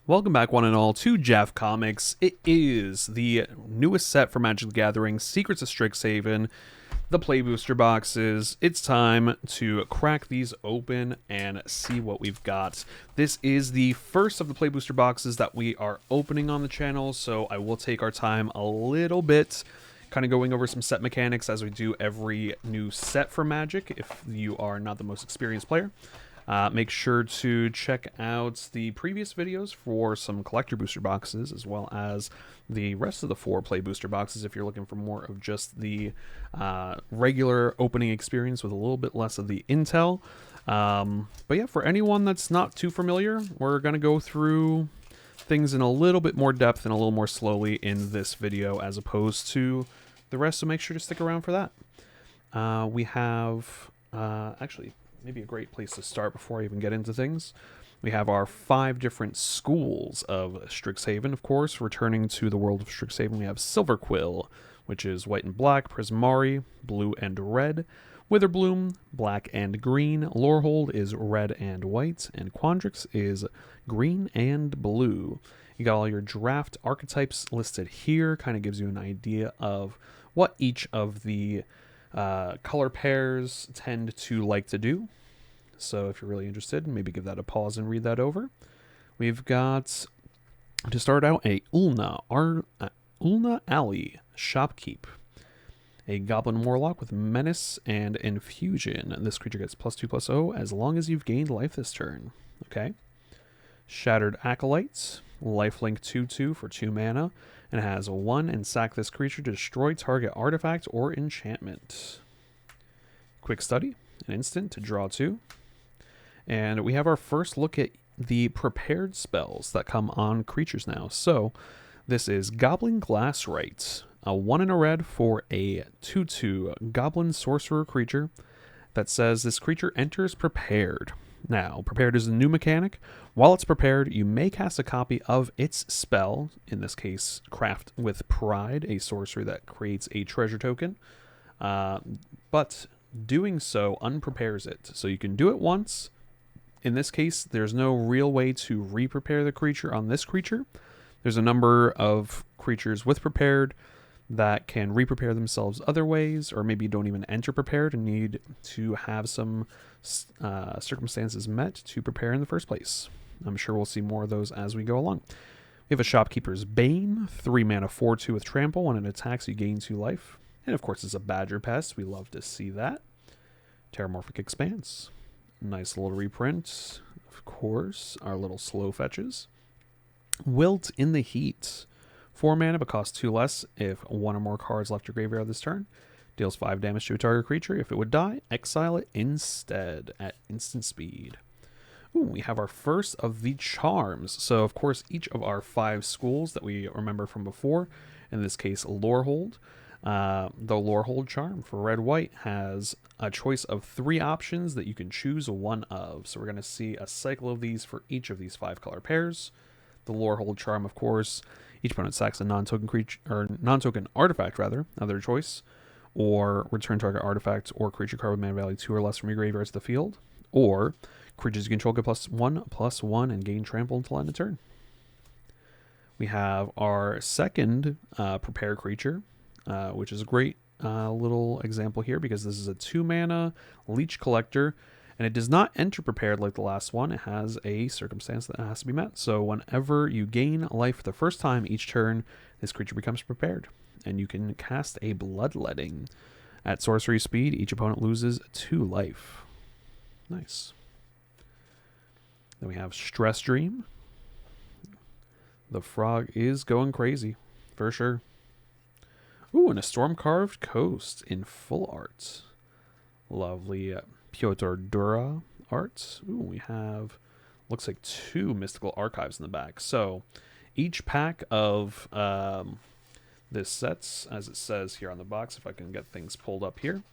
Welcome back, one and all, to Jeff Comics. It is the newest set for Magic the Gathering, Secrets of Strixhaven, the Play Booster boxes. It's time to crack these open and see what we've got. This is the first of the Play Booster boxes that we are opening on the channel, so I will take our time a little bit, kind of going over some set mechanics as we do every new set for Magic, if you are not the most experienced player. Make sure to check out the previous videos for some collector booster boxes, as well as the rest of the 4 play booster boxes if you're looking for more of just the regular opening experience with a little bit less of the intel. But yeah, for anyone that's not too familiar, we're going to go through things in a little bit more depth and a little more slowly in this video as opposed to the rest, so make sure to stick around for that. We have actually maybe a great place to start before I even get into things. We have our 5 different schools of Strixhaven, of course. Returning to the world of Strixhaven, we have Silverquill, which is white and black, Prismari, blue and red, Witherbloom, black and green, Lorehold is red and white, and Quandrix is green and blue. You got all your draft archetypes listed here, kind of gives you an idea of what each of the color pairs tend to like to do. So if you're really interested, maybe give that a pause and read that over. We've got, to start out, a Ulna Alley Shopkeep. A Goblin Warlock with Menace and Infusion. This creature gets +2/+0 as long as you've gained life this turn. Okay. Shattered Acolytes. Lifelink 2/2 for 2 mana. And it has 1 and sack this creature to destroy target artifact or enchantment. Quick Study. An instant to draw 2. And we have our first look at the prepared spells that come on creatures now. So this is Goblin Glasswright, a 1 and a red for a 2/2 Goblin Sorcerer creature that says this creature enters prepared. Now, prepared is a new mechanic. While it's prepared, you may cast a copy of its spell, in this case, Craft with Pride, a sorcery that creates a treasure token. But doing so unprepares it. So you can do it once. In this case, there's no real way to re-prepare the creature on this creature. There's a number of creatures with prepared that can re-prepare themselves other ways, or maybe don't even enter prepared and need to have some circumstances met to prepare in the first place. I'm sure we'll see more of those as we go along. We have a Shopkeeper's Bane, 3 mana 4/2 with Trample. When it attacks, you gain 2 life. And of course, it's a Badger Pest. We love to see that. Terramorphic Expanse. Nice little reprint. Of course, our little slow fetches. Wilt in the Heat. 4 mana, but costs 2 less if 1 or more cards left your graveyard this turn. Deals 5 damage to a target creature. If it would die, exile it instead at instant speed. Ooh, we have our first of the charms. So, of course, each of our 5 schools that we remember from before, in this case, Lorehold. The Lorehold charm for red-white has a choice of 3 options that you can choose one of. So we're going to see a cycle of these for each of these 5 color pairs. The Lorehold charm, of course, each opponent sacks a non-token creature or non-token artifact rather, other choice, or return target artifact or creature card with mana value 2 or less from your graveyard to the field, or creatures you control get +1/+1 and gain trample until end of turn. We have our second prepare creature, which is a great little example here because this is a 2 mana Leech Collector, and it does not enter prepared like the last one. It has a circumstance that has to be met. So whenever you gain life for the first time each turn, this creature becomes prepared, and you can cast a Bloodletting. At sorcery speed, each opponent loses 2 life. Nice. Then we have Stress Dream. The frog is going crazy, for sure. Ooh, and a Storm-Carved Coast in full art. Lovely Piotr Dura art. Ooh, we have, looks like 2 Mystical Archives in the back. So each pack of this sets, as it says here on the box, if I can get things pulled up here,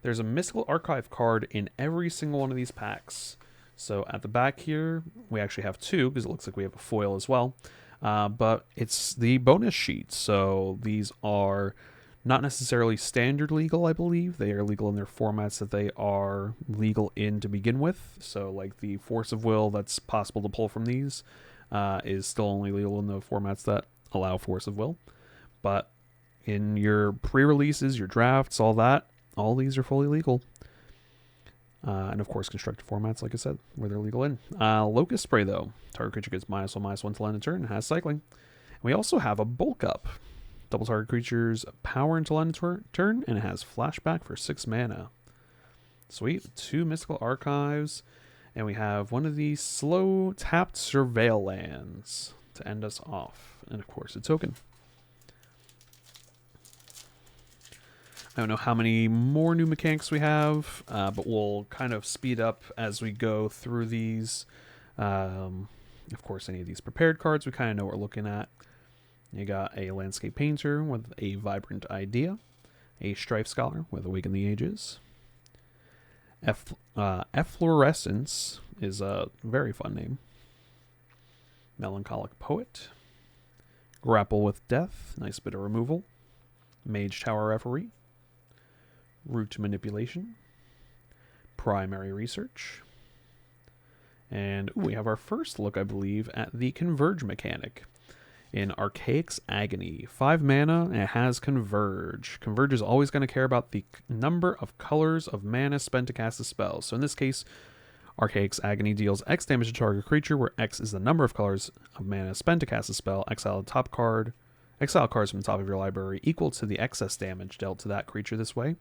there's a Mystical Archive card in every single one of these packs. So at the back here, we actually have 2 because it looks like we have a foil as well. But it's the bonus sheet. So these are not necessarily standard legal, I believe. They are legal in their formats that they are legal in to begin with. So like the Force of Will that's possible to pull from these is still only legal in the formats that allow Force of Will. But in your pre-releases, your drafts, all these are fully legal. And of course, constructed formats, like I said, where they're legal in. Locust Spray, though. Target creature gets -1/-1 till end of turn and has cycling. And we also have a Bulk Up. Double target creature's power until end of turn, and it has flashback for 6 mana. Sweet. 2 Mystical Archives. And we have one of these slow tapped Surveil lands to end us off. And of course, a token. I don't know how many more new mechanics we have, but we'll kind of speed up as we go through these. Of course, any of these prepared cards, we kind of know what we're looking at. You got a Landscape Painter with a Vibrant Idea, a Strife Scholar with Awaken the Ages. Efflorescence is a very fun name. Melancholic Poet. Grapple with Death, nice bit of removal. Mage Tower Referee. Root Manipulation. Primary Research. And we have our first look, I believe, at the Converge mechanic in Archaic's Agony. 5 mana, and it has Converge. Converge is always going to care about the number of colors of mana spent to cast a spell. So in this case, Archaic's Agony deals X damage to target creature, where X is the number of colors of mana spent to cast a spell. Exile cards from the top of your library equal to the excess damage dealt to that creature this way.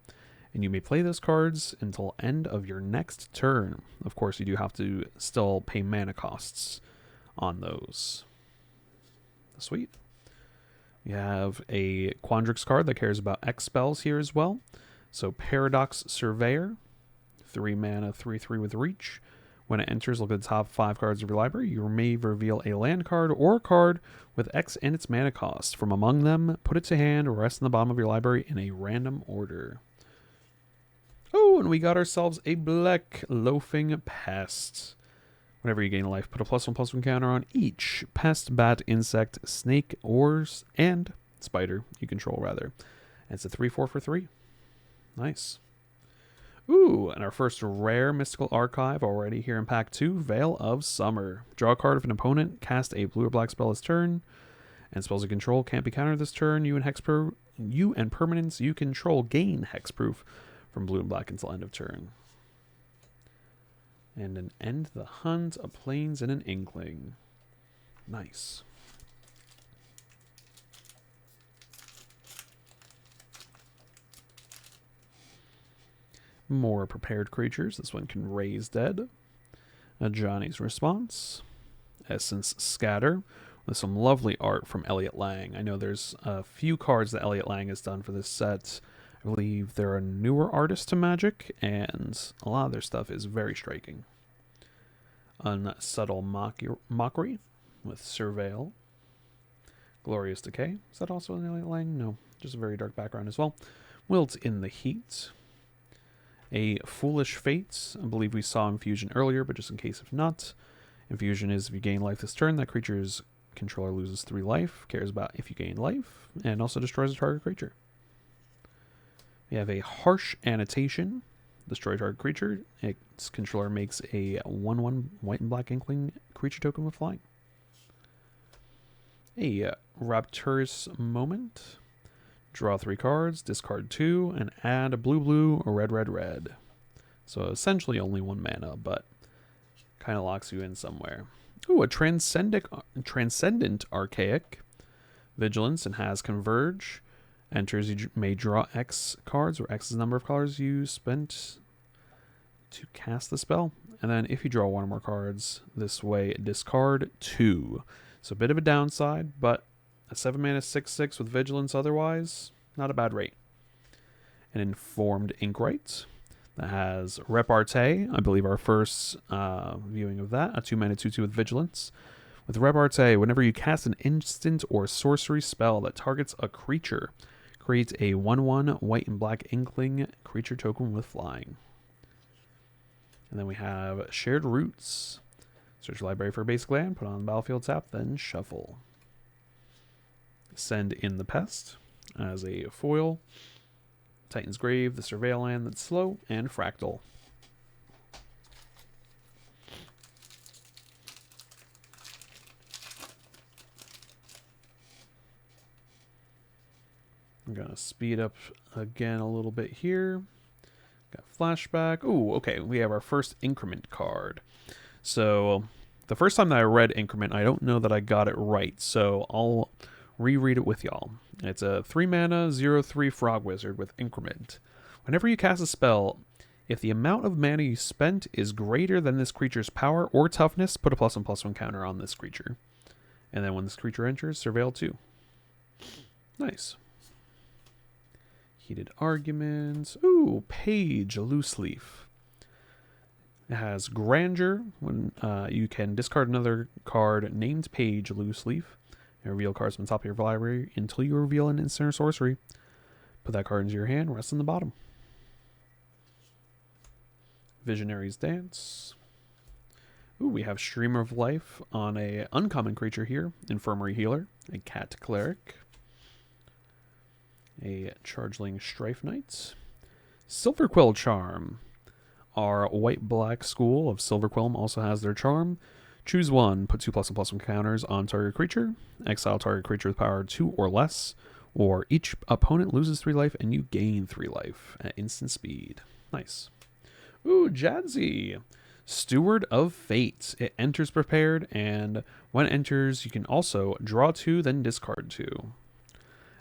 And you may play those cards until end of your next turn. Of course, you do have to still pay mana costs on those. Sweet. You have a Quandrix card that cares about X spells here as well. So Paradox Surveyor, 3 mana, 3/3 with reach. When it enters, look at the top 5 cards of your library. You may reveal a land card or a card with X and its mana cost. From among them, put it to hand or rest in the bottom of your library in a random order. Oh, and we got ourselves a Black Loafing Pest. Whenever you gain life, put a +1/+1 counter on each pest, bat, insect, snake, ores, and spider you control, rather. And it's a 3/4 for 3. Nice. Ooh, and our first rare Mystical Archive already here in Pack 2, Veil of Summer. Draw a card of an opponent, cast a blue or black spell this turn, and spells you control can't be countered this turn. You and permanents you control gain hexproof from blue and black until end of turn. And an End the Hunt, a Plains, and an Inkling. Nice. More prepared creatures. This one can Raise Dead. A Johnny's Response. Essence Scatter. With some lovely art from Elliot Lang. I know there's a few cards that Elliot Lang has done for this set. I believe they're a newer artist to Magic, and a lot of their stuff is very striking. Unsubtle Mockery with Surveil. Glorious Decay. Is that also an Elliot Lang? No, just a very dark background as well. Wilt in the Heat. A Foolish Fate. I believe we saw Infusion earlier, but just in case if not. Infusion is if you gain life this turn, that creature's controller loses 3 life. Cares about if you gain life, and also destroys a target creature. We have a Harsh Annotation. Destroy target creature. Its controller makes a 1/1 white and black Inkling creature token with flying. A Rapturous Moment. Draw 3 cards, discard 2, and add a blue, a red. So essentially only 1 mana, but kind of locks you in somewhere. Ooh, a Transcendent Archaic. Vigilance and has Converge. Enters, you may draw X cards, where X is the number of colors you spent to cast the spell. And then if you draw 1 or more cards this way, discard 2. So a bit of a downside, but a 7 mana 6/6 with Vigilance otherwise, not a bad rate. An Informed Inkwright that has Repartee, I believe our first viewing of that, a 2 mana 2/2 with Vigilance. With Repartee, whenever you cast an instant or sorcery spell that targets a creature, create a 1/1 white and black Inkling creature token with flying. And then we have Shared Roots. Search your library for a basic land, put on the battlefield tap, then shuffle. Send in the Pest as a foil. Titan's Grave, the Surveil land that's slow, and Fractal. I'm going to speed up again a little bit here. Got flashback. Ooh, okay. We have our first increment card. So the first time that I read increment, I don't know that I got it right. So I'll reread it with y'all. It's a 3 mana, 0/3 frog wizard with increment. Whenever you cast a spell, if the amount of mana you spent is greater than this creature's power or toughness, put a +1/+1 counter on this creature. And then when this creature enters, surveil 2. Nice. Heated Arguments. Ooh, Page, Loose Leaf. It has Grandeur. When you can discard another card named Page, Loose Leaf, and reveal cards from the top of your library until you reveal an instant or sorcery. Put that card into your hand, rest on the bottom. Visionary's Dance. Ooh, we have Streamer of Life on a uncommon creature here. Infirmary Healer, a Cat Cleric, a Chargeling Strife Knight. Silverquill Charm. Our white-black school of Silverquill also has their charm. Choose one, put 2 +1/+1 counters on target creature, exile target creature with power 2 or less, or each opponent loses 3 life and you gain 3 life at instant speed. Nice. Ooh, Jadzi. Steward of Fate. It enters prepared, and when it enters, you can also draw 2, then discard 2.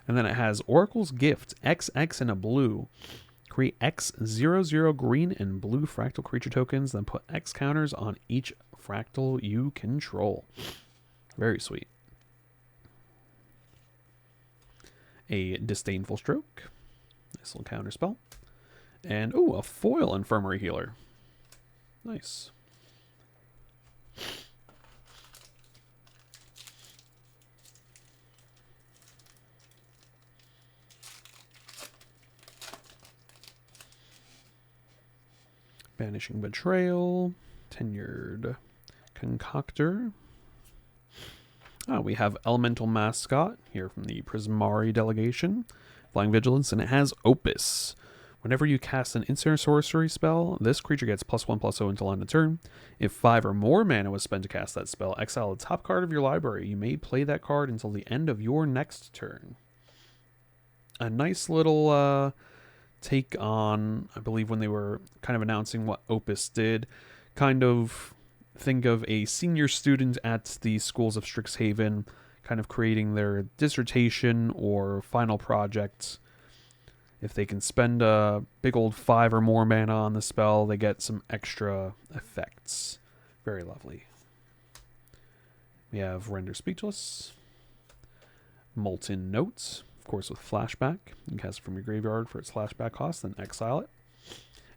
And then it has Oracle's Gift, XX in a blue. Create X00 green and blue fractal creature tokens, then put X counters on each fractal you control. Very sweet. A Disdainful Stroke. Nice little counter spell. And, ooh, a foil Infirmary Healer. Nice. Banishing Betrayal. Tenured Concoctor. We have Elemental Mascot here from the Prismari delegation. Flying Vigilance, and it has Opus. Whenever you cast an instant or sorcery spell, this creature gets +1/+0 until end of turn. If 5 or more mana was spent to cast that spell, exile the top card of your library. You may play that card until the end of your next turn. A nice little take on, I believe when they were kind of announcing what Opus did, kind of think of a senior student at the schools of Strixhaven kind of creating their dissertation or final project. If they can spend a big old 5 or more mana on the spell, they get some extra effects. Very lovely. We have Render Speechless. Molten Notes, of course with flashback. You can cast it from your graveyard for its flashback cost, then exile it.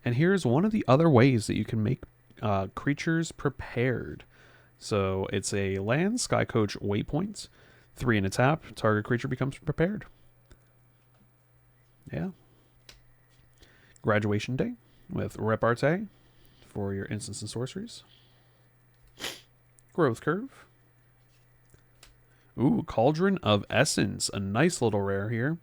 And here's one of the other ways that you can make creatures prepared. So it's a land, Skycoach Waypoint. 3 in a tap, target creature becomes prepared. Yeah. Graduation Day with Repartee for your instants and sorceries. Growth Curve. Ooh, Cauldron of Essence. A nice little rare here.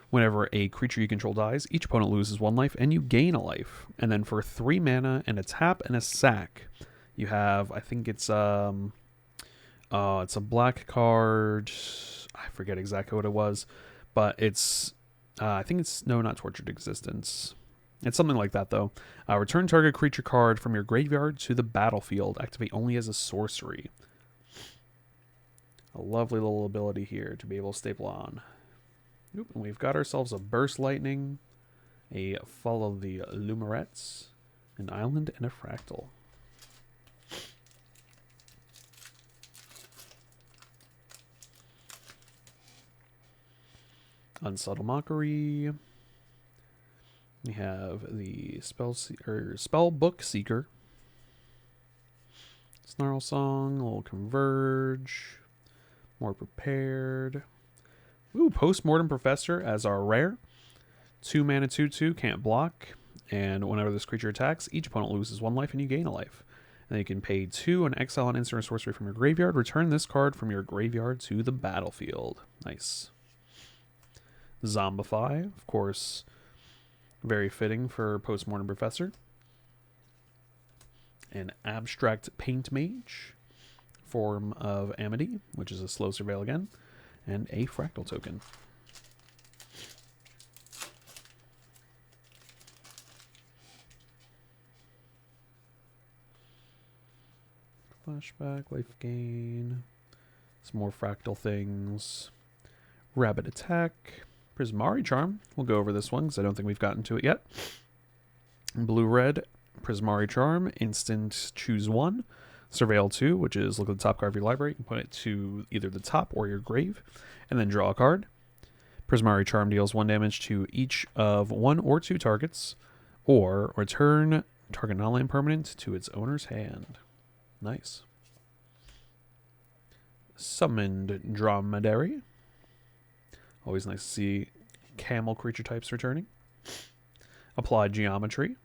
Whenever a creature you control dies, each opponent loses 1 life and you gain a life. And then for 3 mana and a tap and a sack, you have, I think it's a black card. I forget exactly what it was, but it's I think it's, no, not Tortured Existence. It's something like that, though. Return target creature card from your graveyard to the battlefield. Activate only as a sorcery. A lovely little ability here to be able to staple on. Oop, and we've got ourselves a Burst Lightning, a Follow the Lumerets, an Island, and a Fractal. Unsubtle Mockery. We have the Spell Book Seeker. Snarl Song, a little Converge. More Prepared. Ooh, Postmortem Professor as our rare. 2 mana, 2/2, can't block. And whenever this creature attacks, each opponent loses 1 life and you gain a life. And then you can pay 2 and exile an instant or sorcery from your graveyard. Return this card from your graveyard to the battlefield. Nice. Zombify, of course, very fitting for Postmortem Professor. An Abstract Paint Mage, Form of Amity, which is a slow surveil again, and a Fractal token. Flashback, life gain. Some more fractal things. Rabbit attack. Prismari Charm. We'll go over this one because I don't think we've gotten to it yet. Blue-red. Prismari Charm. Instant choose one. Surveil 2, which is look at the top card of your library. You can put it to either the top or your grave. And then draw a card. Prismari Charm deals 1 damage to each of 1 or 2 targets. Or return target non-land permanent to its owner's hand. Nice. Summoned Dromedary. Always nice to see camel creature types returning. Applied Geometry.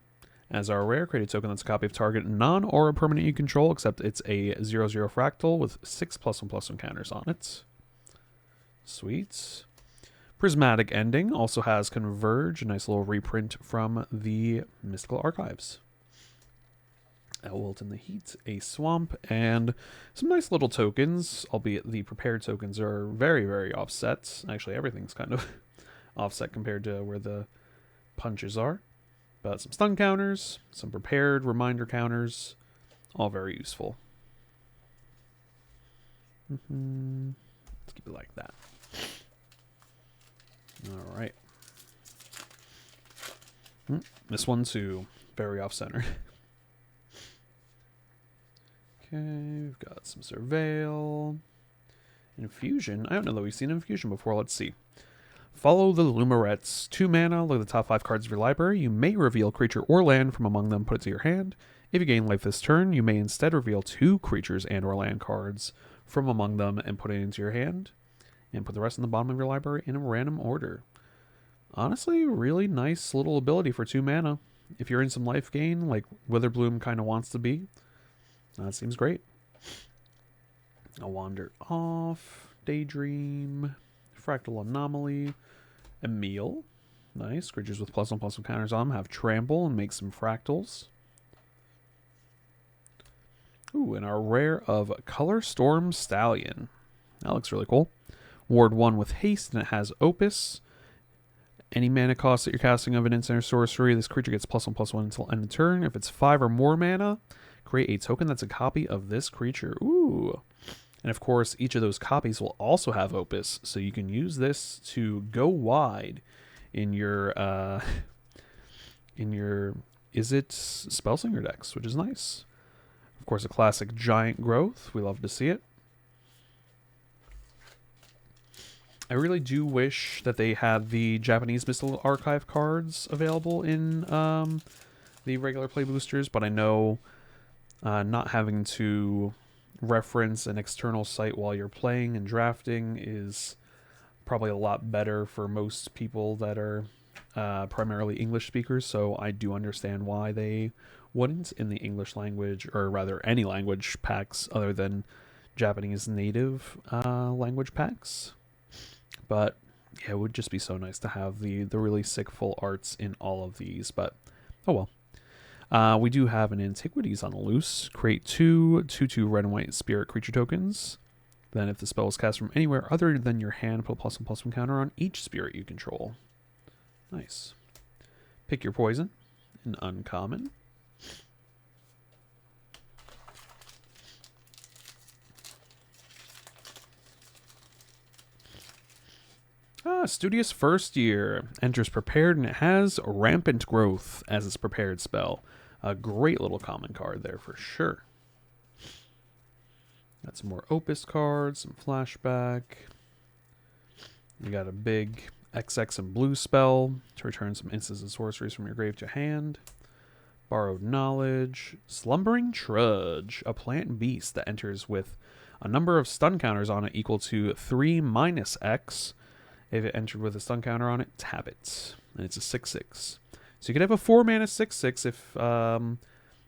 As our rare, create a token that's a copy of target non-aura permanent you control, except it's a 0/0 fractal with 6 +1/+1 counters on it. Sweet. Prismatic Ending also has Converge, a nice little reprint from the Mystical Archives. Wilt in the Heat, a Swamp, and some nice little tokens, albeit the prepared tokens are very, very offset. Actually, everything's kind of offset compared to where the punches are. But some stun counters, some prepared reminder counters, all very useful. Let's keep it like that. All right. This one too, very off-center. Okay, we've got some Surveil. Infusion. I don't know that we've seen Infusion before. Let's see. Follow the Lumarets. 2 mana. Look at the top 5 cards of your library. You may reveal creature or land from among them. Put it to your hand. If you gain life this turn, you may instead reveal 2 creatures and or land cards from among them and put it into your hand. And put the rest in the bottom of your library in a random order. Honestly, really nice little ability for 2 mana. If you're in some life gain, like Witherbloom kind of wants to be. That seems great. I'll wander off. Daydream. Fractal Anomaly. Emil. Nice. Creatures with +1/+1 counters on them have trample and make some fractals. Ooh, and our rare of Color Storm Stallion. That looks really cool. Ward 1 with haste, and it has Opus. Any mana cost that you're casting of an instant or sorcery, this creature gets +1/+1 until end of turn. If it's 5 or more mana, create a token that's a copy of this creature. Ooh. And of course, each of those copies will also have Opus, so you can use this to go wide in your Is It Spellslinger decks, which is nice. Of course, a classic Giant Growth. We love to see it. I really do wish that they had the Japanese Mystical Archive cards available in the regular play boosters, but I know not having to reference an external site while you're playing and drafting is probably a lot better for most people that are primarily English speakers, so I do understand why they wouldn't in the English language, or rather any language packs other than Japanese native language packs. But yeah, it would just be so nice to have the really sick full arts in all of these, but oh well. We do have an Antiquities on the loose. Create 2 2/2 red and white spirit creature tokens. Then if the spell is cast from anywhere other than your hand, put a +1/+1 counter on each spirit you control. Nice. Pick your poison. An uncommon. Studious First Year. Enters prepared, and it has Rampant Growth as its prepared spell. A great little common card there for sure. Got some more Opus cards, some flashback. You got a big XX and blue spell to return some instants and sorceries from your grave to hand. Borrowed Knowledge. Slumbering Trudge. A plant beast that enters with a number of stun counters on it equal to 3 - X. If it entered with a stun counter on it, tap it. And it's a 6/6. So you could have a 4 mana 6/6 if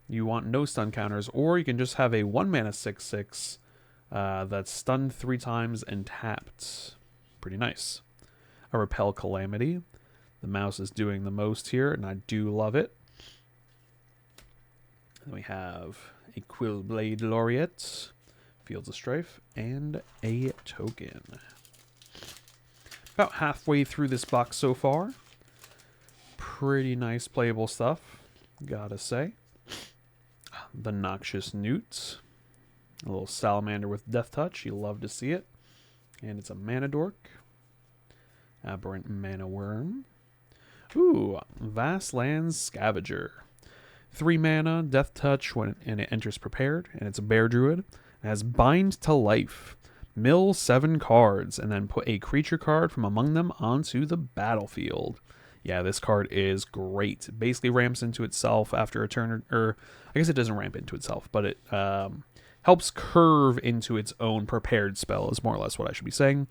you want no stun counters, or you can just have a 1 mana 6/6 that's stunned 3 times and tapped. Pretty nice. A Repel Calamity. The mouse is doing the most here, and I do love it. Then we have a Quillblade Laureate, Fields of Strife, and a token. About halfway through this box so far. Pretty nice playable stuff, gotta say. The Noxious Newt. A little salamander with death touch. You love to see it. And it's a mana dork. Aberrant mana worm. Ooh, Vast Lands Scavenger. 3 mana, death touch and it enters prepared, and it's a bear druid. It has bind to life. Mill 7 cards, and then put a creature card from among them onto the battlefield. Yeah, this card is great. It basically ramps into itself after a turn, or I guess it doesn't ramp into itself, but it helps curve into its own prepared spell is more or less what I should be saying.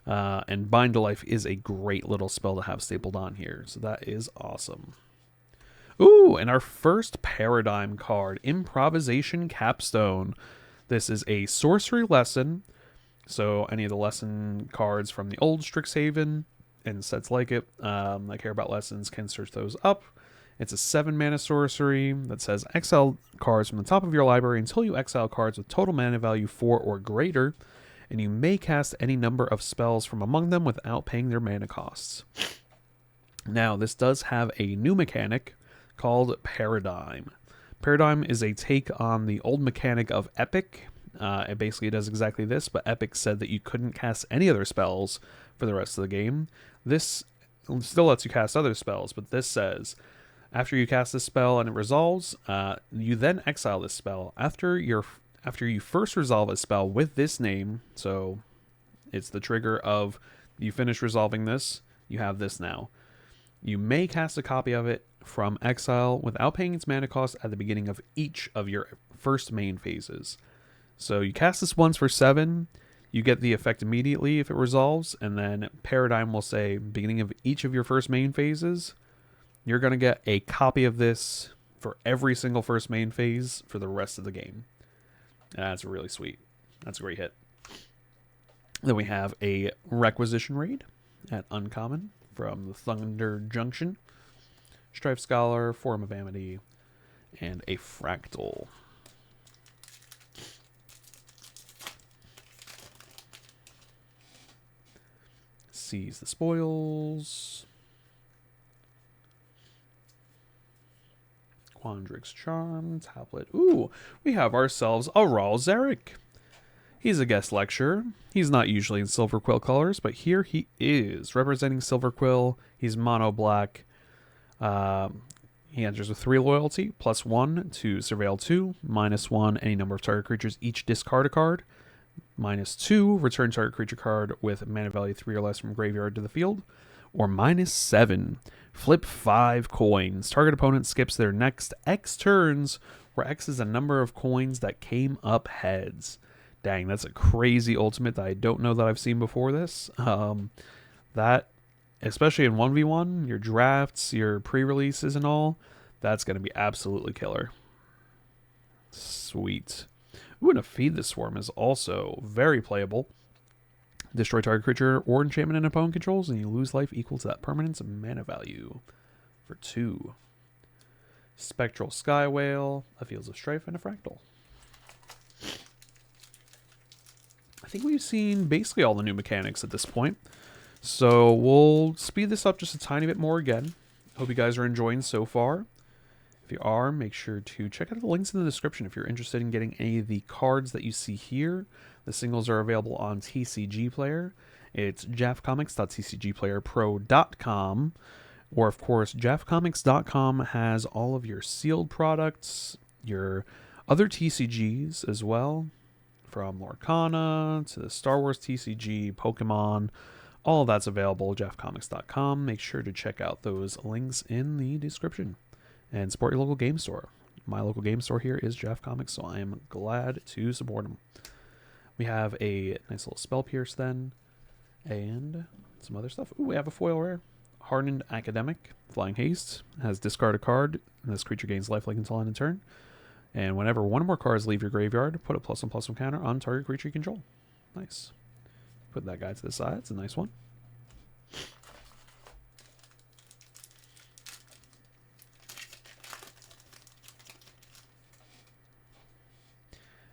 And Bind to Life is a great little spell to have stapled on here, so that is awesome. Ooh, and our first Paradigm card, Improvisation Capstone. This is a sorcery lesson, so any of the lesson cards from the old Strixhaven and sets like it that care about lessons can search those up. It's a 7 mana sorcery that says exile cards from the top of your library until you exile cards with total mana value 4 or greater, and you may cast any number of spells from among them without paying their mana costs. Now, this does have a new mechanic called Paradigm. Paradigm is a take on the old mechanic of Epic. It basically does exactly this, but Epic said that you couldn't cast any other spells for the rest of the game. This still lets you cast other spells, but this says after you cast this spell and it resolves, you then exile this spell. After you first resolve a spell with this name, so it's the trigger of you finish resolving this, you have this now. You may cast a copy of it from exile without paying its mana cost at the beginning of each of your first main phases. So you cast this once for 7, you get the effect immediately if it resolves, and then Paradigm will say, beginning of each of your first main phases, you're going to get a copy of this for every single first main phase for the rest of the game. That's really sweet. That's a great hit. Then we have a Requisition Raid at Uncommon from the Thunder Junction. Strife Scholar, Forum of Amity, and a Fractal. Seize the Spoils. Quandrix Charm, Tablet. Ooh, we have ourselves a Raul Zarek. He's a guest lecturer. He's not usually in Silver Quill colors, but here he is, representing Silver Quill. He's mono black. He enters with 3 loyalty, +1 to Surveil 2, -1 any number of target creatures each discard a card, -2 return target creature card with mana value 3 or less from graveyard to the field, or -7 flip 5 coins. Target opponent skips their next X turns, where X is a number of coins that came up heads. Dang, that's a crazy ultimate that I don't know that I've seen before this. That, especially in 1v1, your drafts, your pre-releases and all, that's going to be absolutely killer. Sweet. Ooh, and a Feed the Swarm is also very playable. Destroy target creature or enchantment an opponent controls, and you lose life equal to that permanent's mana value for 2. Spectral Sky Whale, a Fields of Strife, and a Fractal. I think we've seen basically all the new mechanics at this point. So we'll speed this up just a tiny bit more again. Hope you guys are enjoying so far. If you are, make sure to check out the links in the description if you're interested in getting any of the cards that you see here. The singles are available on TCGplayer. It's jaffcomics.tcgplayerpro.com. Or, of course, jaffcomics.com has all of your sealed products, your other TCGs as well, from Lorcana to the Star Wars TCG, Pokemon. All of that's available at jaffcomics.com. Make sure to check out those links in the description. And support your local game store. My local game store here is Jaff Comics, so I am glad to support them. We have a nice little Spell Pierce then, and some other stuff. Ooh, we have a foil rare. Hardened Academic, Flying Haste, has discard a card, and this creature gains lifelink until end of turn. And whenever one or more cards leave your graveyard, put a +1/+1 counter on target creature you control. Nice. Put that guy to the side. It's a nice one.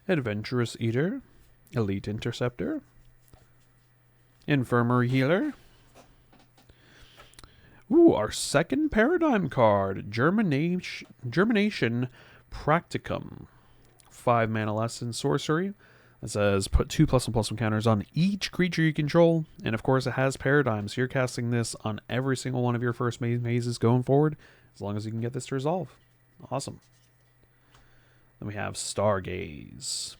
Adventurous Eater, Elite Interceptor, Infirmary Healer. Ooh, our second Paradigm card, Germination Practicum. 5 mana less in sorcery. It says put 2+1/+1 counters on each creature you control. And of course, it has Paradigm, so you're casting this on every single one of your first mazes going forward, as long as you can get this to resolve. Awesome. Then we have Stargaze.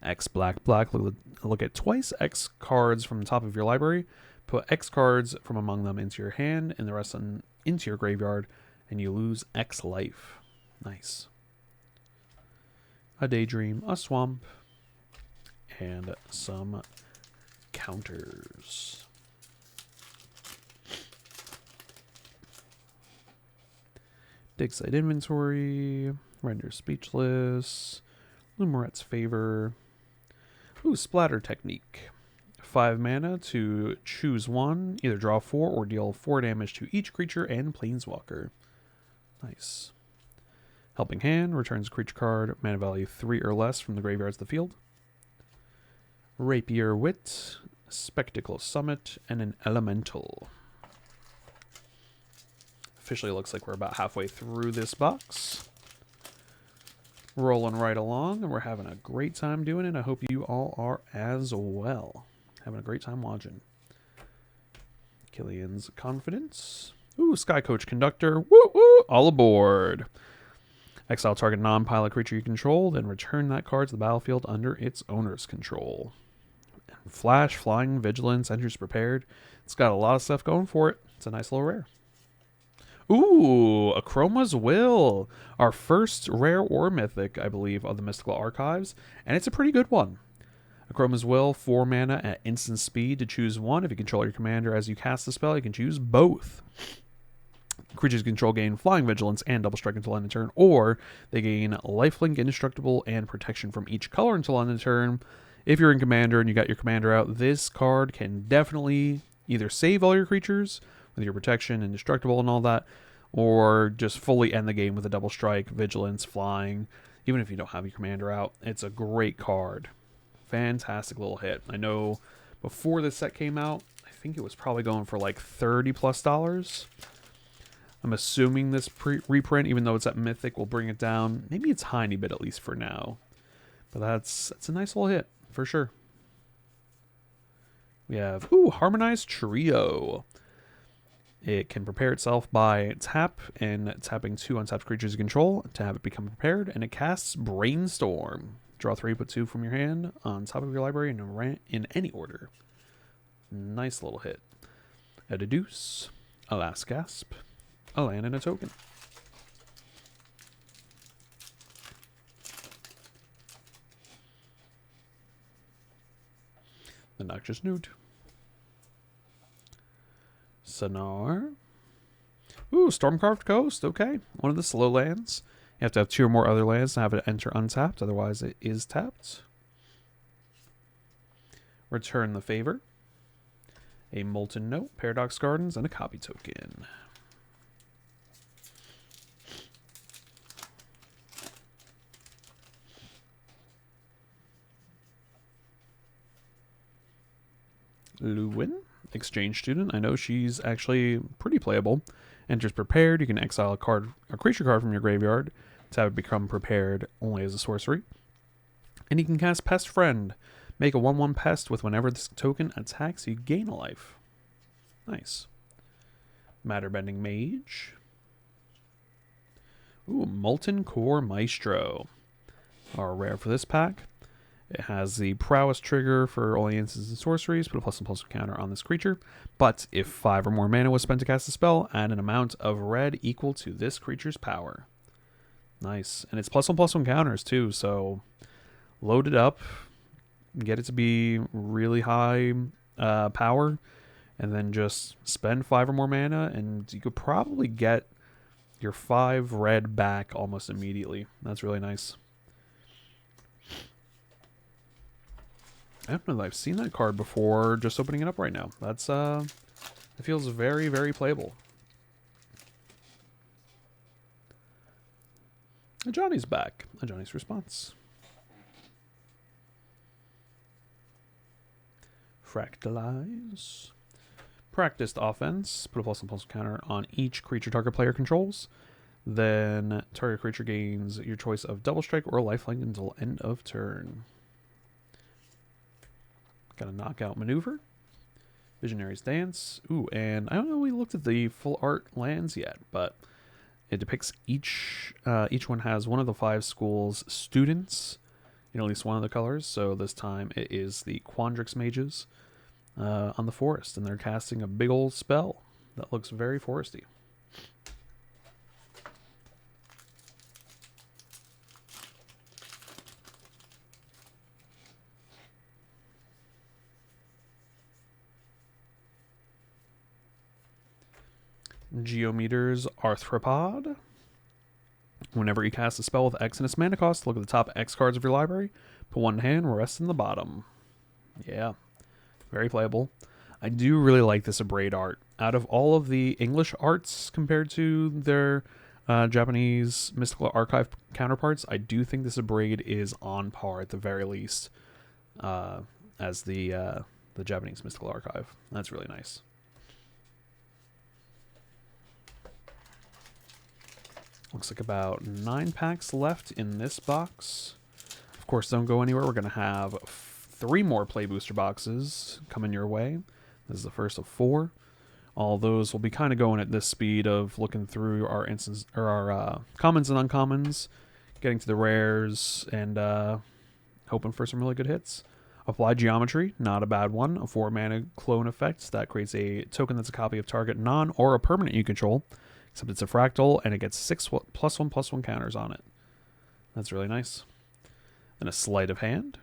X black black. Look at twice X cards from the top of your library. Put X cards from among them into your hand and the rest into your graveyard, and you lose X life. Nice. A Daydream, a Swamp, and some counters. Dig Site Inventory, Render Speechless, Lumeret's Favor. Ooh, Splatter Technique. 5 mana to choose one, either draw 4 or deal 4 damage to each creature and planeswalker. Nice. Helping Hand returns a creature card, mana value 3 or less from the graveyards to the field. Rapier Wit, Spectacle Summit, and an Elemental. Officially looks like we're about halfway through this box. Rolling right along, and we're having a great time doing it. I hope you all are as well. Having a great time watching. Killian's Confidence. Ooh, Sky Coach Conductor. Woo woo! All aboard. Exile target non-pilot creature you control, then return that card to the battlefield under its owner's control. Flash, Flying, Vigilance, enters prepared. It's got a lot of stuff going for it. It's a nice little rare. Ooh, Achroma's Will. Our first rare or mythic, I believe, of the Mystical Archives. And it's a pretty good one. Achroma's Will, 4 mana at instant speed to choose one. If you control your commander as you cast the spell, you can choose both. Creatures control gain Flying, Vigilance, and Double Strike until end of turn, or they gain Lifelink, Indestructible, and Protection from each color until end of turn. If you're in Commander and you got your commander out, this card can definitely either save all your creatures with your Protection, Indestructible, and all that, or just fully end the game with a Double Strike, Vigilance, Flying. Even if you don't have your commander out, it's a great card. Fantastic little hit. I know before this set came out, I think it was probably going for like $30+. I'm assuming this reprint, even though it's at Mythic, will bring it down maybe a tiny bit at least for now. But that's a nice little hit for sure. We have Harmonized Trio. It can prepare itself by tap and tapping 2 untapped creatures you control to have it become prepared, and it casts Brainstorm. Draw 3, put 2 from your hand on top of your library in any order. Nice little hit. A Deduce, a Last Gasp, a land, and a token. The Noxious Newt. Sonar. Ooh, Stormcarved Coast. Okay. One of the slow lands. You have to have 2 or more other lands to have it enter untapped. Otherwise, it is tapped. Return the Favor. A Molten Note, Paradox Gardens, and a copy token. Luwin, Exchange Student. I know she's actually pretty playable. Enters prepared. You can exile a creature card from your graveyard to have it become prepared only as a sorcery. And you can cast Pest Friend. Make a 1/1 pest with whenever this token attacks, you gain a life. Nice. Matterbending Mage. Ooh, Molten Core Maestro. Our rare for this pack. It has the prowess trigger for only instances and sorceries. Put a +1/+1 counter on this creature. But if 5 or more mana was spent to cast a spell, add an amount of red equal to this creature's power. Nice. And it's +1/+1 counters too, so load it up. Get it to be really high power. And then just spend 5 or more mana, and you could probably get your 5 red back almost immediately. That's really nice. I don't know that I've seen that card before, just opening it up right now. That's, it feels very, very playable. And Johnny's back. And Johnny's response. Fractalize. Practiced Offense. Put a +1/+1 counter on each creature target player controls. Then target creature gains your choice of double strike or lifelink until end of turn. Got a knockout maneuver. Visionary's Dance. Ooh, and I don't know if we looked at the full art lands yet, but it depicts each one has one of the 5 schools' students in at least one of the colors. So this time it is the Quandrix Mages on the forest, and they're casting a big old spell that looks very foresty. Geometer's Arthropod. Whenever you cast a spell with X in its mana cost, look at the top X cards of your library, put one in hand, rest in the bottom. Yeah, very playable. I do really like this Abrade art. Out of all of the English arts compared to their Japanese Mystical Archive counterparts, I do think this Abrade is on par at the very least as the Japanese Mystical Archive. That's really nice. Looks like about 9 packs left in this box. Of course, don't go anywhere. We're going to have 3 more Play Booster boxes coming your way. This is the first of 4. All those will be kind of going at this speed of looking through our instance or our commons and uncommons, getting to the rares, and hoping for some really good hits. Apply Geometry, not a bad one. A 4-mana clone effect that creates a token that's a copy of target non or a permanent you control. Except it's a fractal, and it gets 6 +1/+1 counters on it. That's really nice. Then a Sleight of Hand.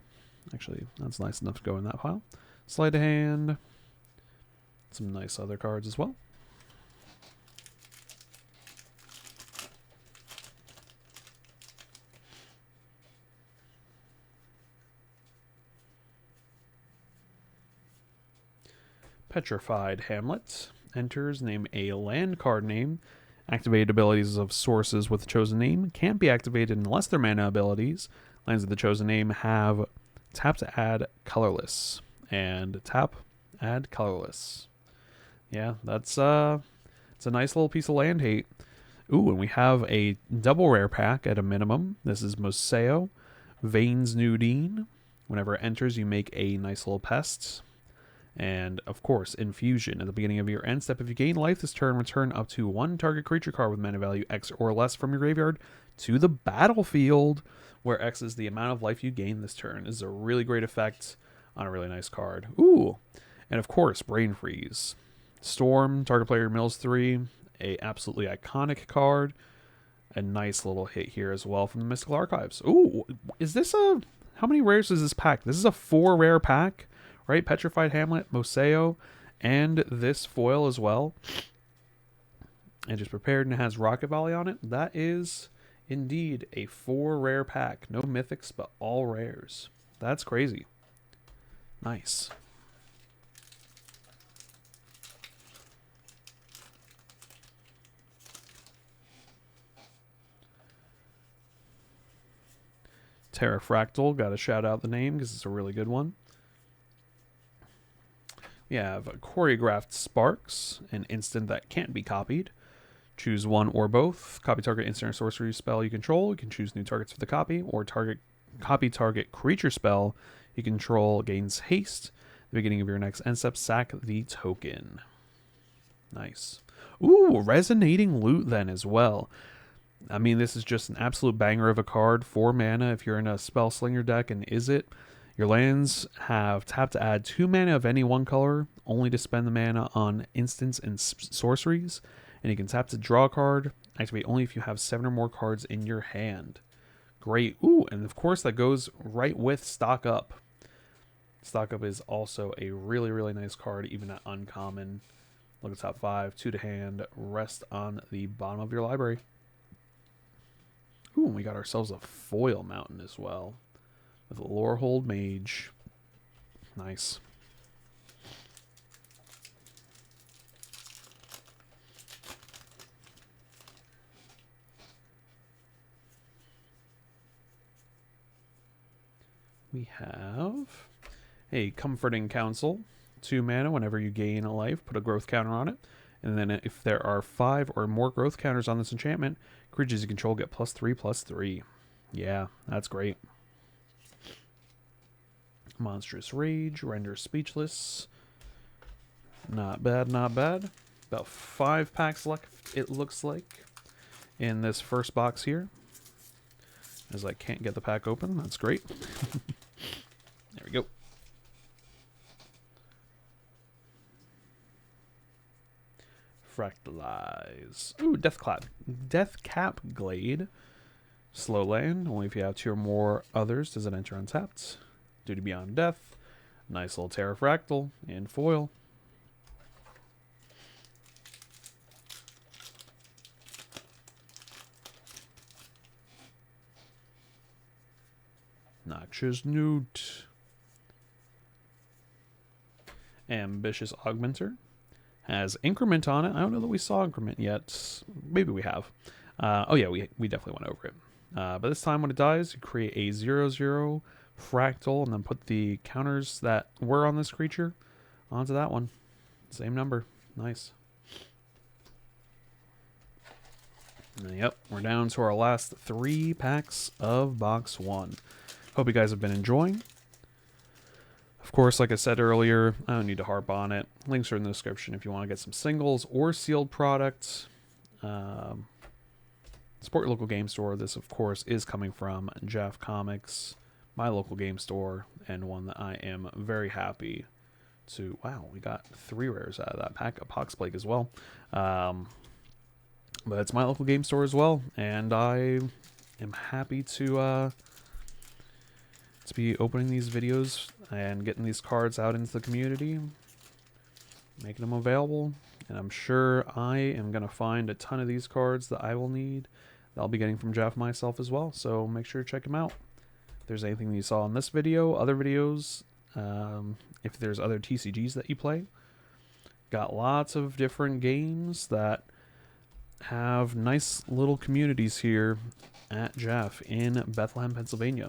Actually, that's nice enough to go in that pile. Sleight of Hand. Some nice other cards as well. Petrified Hamlet. Enters, name a land card name. Activated abilities of sources with the chosen name can't be activated unless they're mana abilities. Lands of the chosen name have tap to add colorless and tap add colorless. Yeah, it's a nice little piece of land hate. Ooh, and we have a double rare pack at a minimum. This is Moseo, Vane's Nudine. Whenever it enters, you make a nice little pest. And, of course, Infusion. At the beginning of your end step, if you gain life this turn, return up to 1 target creature card with mana value X or less from your graveyard to the battlefield, where X is the amount of life you gain this turn. This is a really great effect on a really nice card. Ooh! And, of course, Brain Freeze. Storm, target player mills 3. A absolutely iconic card. A nice little hit here as well from the Mystical Archives. Ooh! Is this a... How many rares is this pack? This is a 4-rare pack. Right, Petrified Hamlet, Moseo, and this foil as well. And just prepared, and it has Rocket Volley on it. That is indeed a 4-rare pack. No mythics, but all rares. That's crazy. Nice. Terrafractal, got to shout out the name because it's a really good one. We have Choreographed Sparks, an instant that can't be copied. Choose one or both. Copy target instant or sorcery spell you control. You can choose new targets for the copy, or copy target creature spell you control gains haste. At the beginning of your next end step, sack the token. Nice. Ooh, Resonating Loot then as well. I mean, this is just an absolute banger of a card. 4 mana if you're in a Spell Slinger deck, and is it? Your lands have tap to add 2 mana of any one color, only to spend the mana on instants and sorceries. And you can tap to draw a card, activate only if you have 7 or more cards in your hand. Great. Ooh, and of course that goes right with Stock Up. Stock Up is also a really, really nice card, even at uncommon. Look at top 5, 2 to hand, rest on the bottom of your library. Ooh, and we got ourselves a foil mountain as well. With Lorehold Mage. Nice. We have a Comforting Counsel. 2 mana. Whenever you gain a life, put a growth counter on it. And then if there are 5 or more growth counters on this enchantment, creatures you control get +3/+3. Yeah, that's great. Monstrous Rage, Render Speechless. Not bad, not bad. About 5 packs left, it looks like, in this first box here. As I can't get the pack open, that's great. There we go. Fractalize. Ooh, Deathcap Glade. Slow land. Only if you have 2 or more others does it enter untapped. Duty Beyond Death. Nice little Terrafractal in foil. Noxious Newt. Ambitious Augmenter. Has Increment on it. I don't know that we saw Increment yet. Maybe we have. Oh yeah, we definitely went over it. But this time when it dies, you create a 0/0 fractal and then put the counters that were on this creature onto that one. Same number. Nice. Yep, we're down to our last 3 packs of box 1. Hope you guys have been enjoying. Of course, like I said earlier, I don't need to harp on it. Links are in the description if you want to get some singles or sealed products. Support your local game store. This, of course, is coming from Jeff Comics, my local game store, and one that I am very happy to... Wow, we got 3 rares out of that pack, a Poxplague as well. But it's my local game store as well, and I am happy to be opening these videos and getting these cards out into the community, making them available. And I'm sure I am going to find a ton of these cards that I will need that I'll be getting from Jeff myself as well. So make sure to check them out. If there's anything that you saw in this video, other videos, if there's other TCGs that you play, got lots of different games that have nice little communities here at Jeff in Bethlehem, Pennsylvania.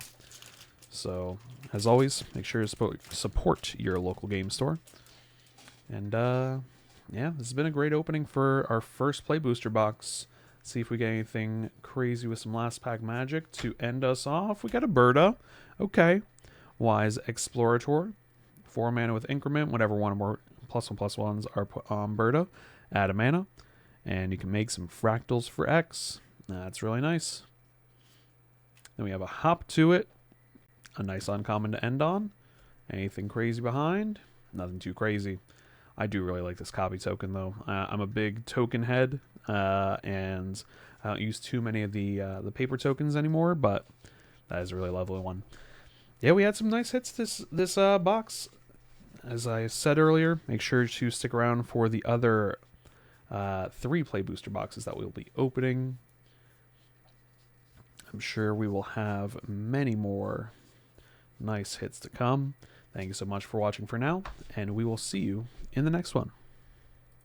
So, as always, make sure to support your local game store. And, yeah, this has been a great opening for our first Play Booster box. See if we get anything crazy with some last pack magic to end us off. We got a Berta. Okay. Wise Explorator. 4 mana with Increment. Whenever one or more +1/+1s are put on Berta, add a mana. And you can make some fractals for X. That's really nice. Then we have a Hop to it. A nice uncommon to end on. Anything crazy behind? Nothing too crazy. I do really like this copy token, though. I'm a big token head, and I don't use too many of the paper tokens anymore, but that is a really lovely one. Yeah, we had some nice hits this box. As I said earlier, make sure to stick around for the other 3 Play Booster boxes that we'll be opening. I'm sure we will have many more nice hits to come. Thank you so much for watching for now, and we will see you in the next one.